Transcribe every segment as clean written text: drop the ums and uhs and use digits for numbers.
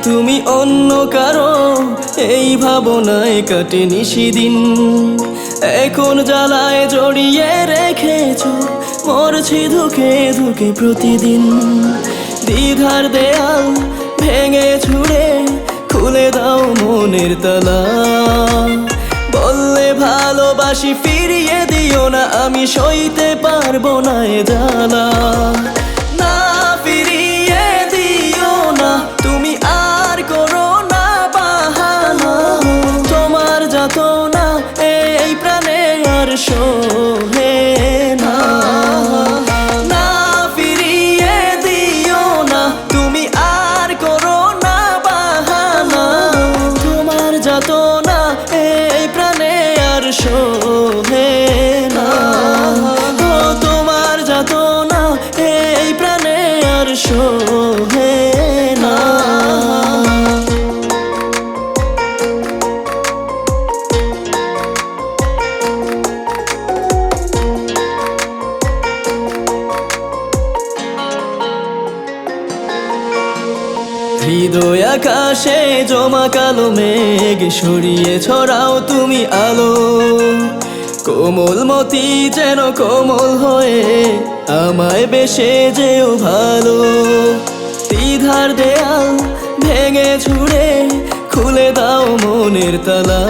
তুমি অন্য কারো, এই ভাবনায় কাটে নিশিদিন। এখন জ্বালায় জড়িয়ে রেখেছ, মরছি ধুকে ধুকে প্রতিদিন। দ্বিধার দেয়াল ভেঙে ছুঁড়ে খুলে দাও মনের তালা। বললে ভালোবাসি ফিরিয়ে দিও না, আমি সইতে পারবো না এ জ্বালা। না ফিরিয়ে দিও না, তুমি আর করো না বাহানা। তোমার যাতনা এই প্রাণে আর সহে না। না ফিরিয়ে দিও না, তুমি আর করো না বাহানা। তোমার যাতনা এই প্রাণে আর সহে না। ও তোমার যাতনা এই প্রাণে আর সহে না। হৃদয় আকাশে জমা কালো মেঘ সরিয়ে ছড়াও তুমি আলো। কোমল মতি যেন কোমল হয়ে আমায় বেশে যেও ভালো। দ্বিধার দেয়াল ভেঙে ছুঁড়ে খুলে দাও মনের তালা।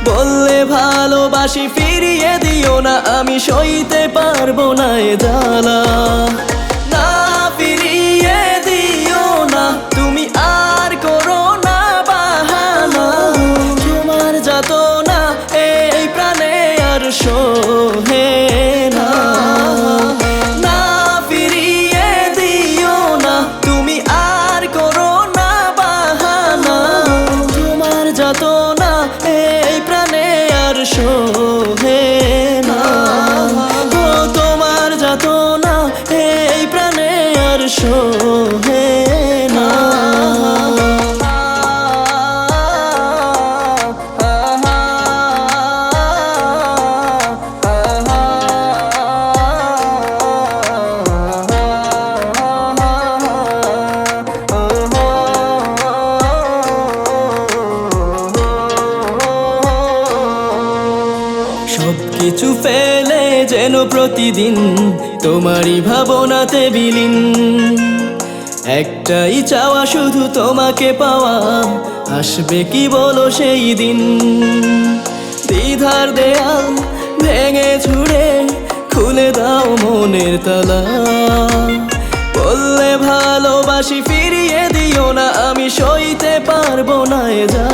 বললে ভালোবাসি ফিরিয়ে দিও না, আমি সইতে পারবো না এ জ্বালা। না ফিরিয়ে দিও না, তুমি আর করো না বাহানা। তোমার যাতনা এই প্রাণে আর সহে না। না ফিরিয়ে দিও না, তুমি আর করো না বাহানা। তোমার যাতনা এই প্রাণে আর সহে না। ও তোমার যাতনা এই প্রাণে আর সহে না। সবকিছু ফেলে যেন প্রতিদিন তোমারই ভাবনাতে বিলীন। একটাই চাওয়া শুধু তোমাকে পাওয়া, আসবে কি বলো সেই দিন। দ্বিধার দেয়াল ভেঙে ছুঁড়ে খুলে দাও মনের তালা। বললে ভালোবাসি ফিরিয়ে দিও না, আমি সইতে পারবো না এ জ্বালা।